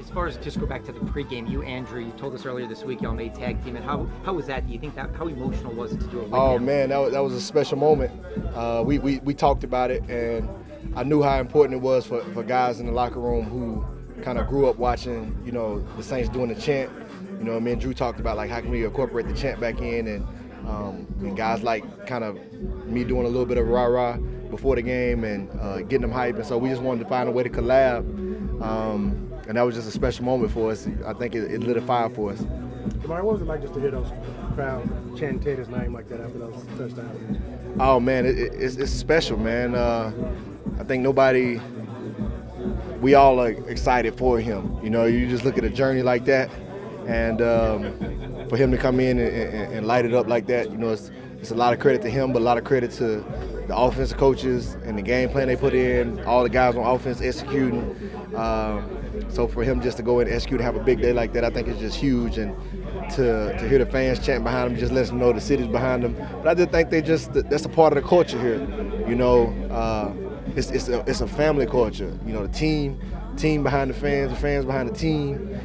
As far as just go back to the pregame, you, Andrew, you told us earlier this week y'all made tag team, and how was that? Do you think that how emotional was it to do it with him? Man, that was a special moment. We talked about it, and I knew how important it was for guys in the locker room who kind of grew up watching, the Saints doing the chant. Me and Drew talked about like how can we incorporate the chant back in, and guys like kind of me doing a little bit of rah-rah before the game and getting them hype, and so we just wanted to find a way to collab. And that was just a special moment for us. I think it lit a fire for us. Demario, what was it like just to hear those crowd chanting Tater's name like that after those touchdowns? Oh man, it's special, man. I think we all are excited for him. You just look at a journey like that, and for him to come in and light it up like that, it's a lot of credit to him, but a lot of credit to the offensive coaches and the game plan they put in, all the guys on offense executing. So for him just to go and execute and have a big day like that, I think it's just huge. And to hear the fans chanting behind him just lets them know the city's behind them. But I just think that's a part of the culture here. It's a family culture. The team behind the fans behind the team.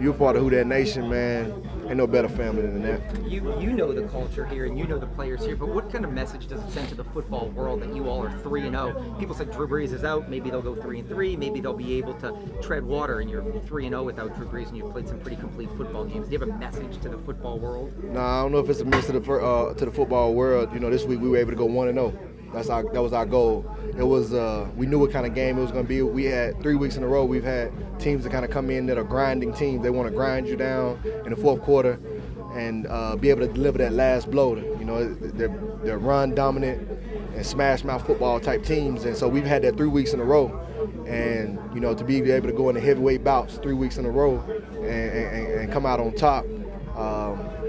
You're part of Who Dat Nation, man. Ain't no better family than that. You know the culture here and you know the players here, but what kind of message does it send to the football world that you all are 3-0? People said Drew Brees is out. Maybe they'll go 3-3. Maybe they'll be able to tread water, and you're 3-0 without Drew Brees, and you've played some pretty complete football games. Do you have a message to the football world? No, I don't know if it's a message to the football world. This week we were able to go 1-0. That was our goal. It was we knew what kind of game it was going to be. We had 3 weeks in a row. We've had teams that kind of come in that are grinding teams. They want to grind you down in the fourth quarter and be able to deliver that last blow. They're run dominant and smash mouth football type teams. And so we've had that 3 weeks in a row. And to be able to go into heavyweight bouts 3 weeks in a row and come out on top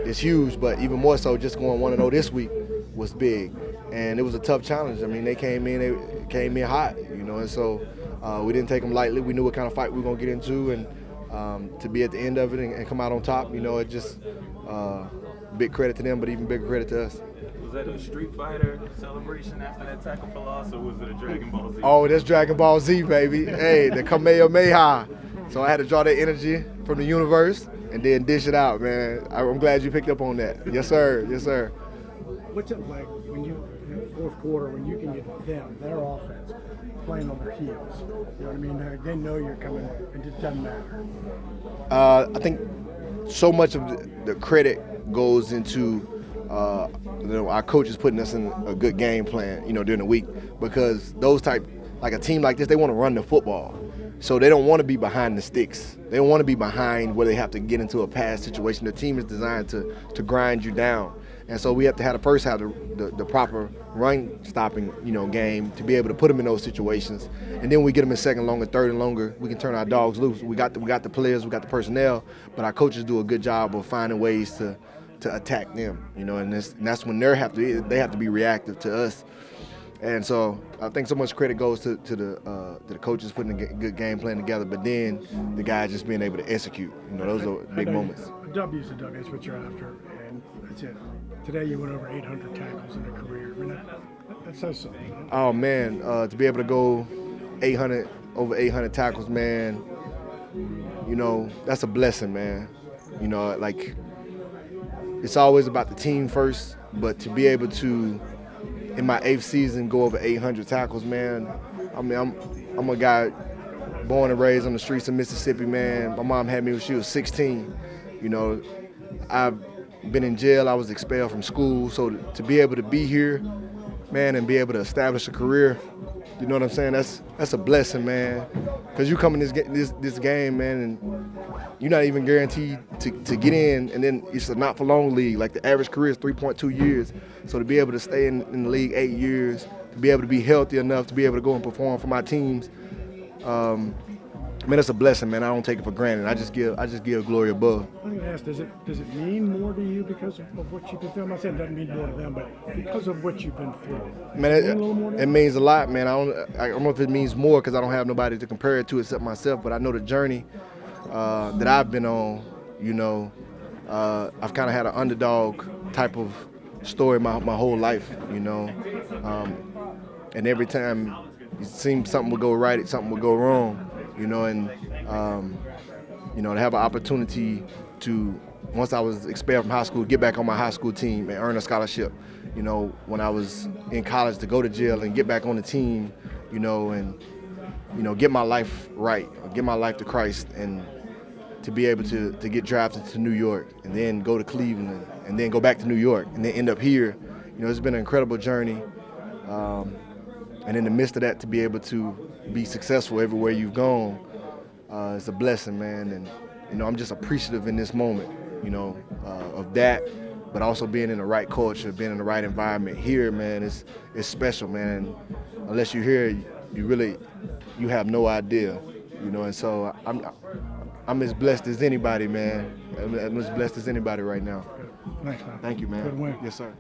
is huge. But even more so, just going 1-0 this week was big. And it was a tough challenge. I mean, they came in hot, and so we didn't take them lightly. We knew what kind of fight we were going to get into, and to be at the end of it and come out on top, it just big credit to them, but even bigger credit to us. Was that a Street Fighter celebration after that tackle for loss, or was it a Dragon Ball Z? Oh, that's Dragon Ball Z, baby. Hey, the Kamehameha. So I had to draw that energy from the universe and then dish it out, man. I'm glad you picked up on that. Yes, sir. Yes, sir. What's it like when you, in the fourth quarter, when you can get them, their offense, playing on their heels? You know what I mean? They know you're coming, and it doesn't matter. I think so much of the credit goes into our coaches putting us in a good game plan, during the week, because like a team like this, they want to run the football. So they don't want to be behind the sticks. They don't want to be behind where they have to get into a pass situation. The team is designed to grind you down. And so we have to have the proper run stopping, game to be able to put them in those situations. And then we get them in second longer, third and longer. We can turn our dogs loose. We got the players, we got the personnel, but our coaches do a good job of finding ways to attack them. And that's when they have to be reactive to us. And so I think so much credit goes to the coaches putting a good game plan together, but then the guys just being able to execute. Those are big moments. A W's a W, that's what you're after, and that's it. Today you went over 800 tackles in a career. I mean, that says something. Oh man, to be able to go over 800 tackles, man. That's a blessing, man. Like it's always about the team first, but to be able to, in my 8th season, go over 800 tackles, man. I mean, I'm a guy born and raised on the streets of Mississippi, man. My mom had me when she was 16. I've been in jail. I was expelled from school. So to be able to be here, man, and be able to establish a career, you know what I'm saying? That's a blessing, man. Because you come in this game, man, and you're not even guaranteed to get in, and then it's a not-for-long league. Like the average career is 3.2 years. So to be able to stay in the league 8 years, to be able to be healthy enough to be able to go and perform for my teams, man, it's a blessing, man. I don't take it for granted. I just give glory above. I'm going to ask, does it mean more to you because of what you've been through? I'm not saying it doesn't mean more to them, but because of what you've been through. Man, it means a lot, man. I don't know if it means more because I don't have nobody to compare it to except myself, but I know the journey that I've been on, I've kind of had an underdog type of story my whole life, and every time it seemed something would go right, something would go wrong. you know, and you know, to have an opportunity to, once I was expelled from high school, get back on my high school team and earn a scholarship. You know, when I was in college, to go to jail and get back on the team, you know, and you know, get my life right, get my life to Christ, and to be able to get drafted to New York and then go to Cleveland and then go back to New York and then end up here. You know, it's been an incredible journey. And in the midst of that, to be able to be successful everywhere you've gone, it's a blessing, man. And, you know, I'm just appreciative in this moment, you know, of that, but also being in the right culture, being in the right environment. Here, man, it's special, man. Unless you're here, you have no idea, you know. And so I'm as blessed as anybody, man. I'm as blessed as anybody right now. Thanks, man. Thank you, man. Good win. Yes, sir.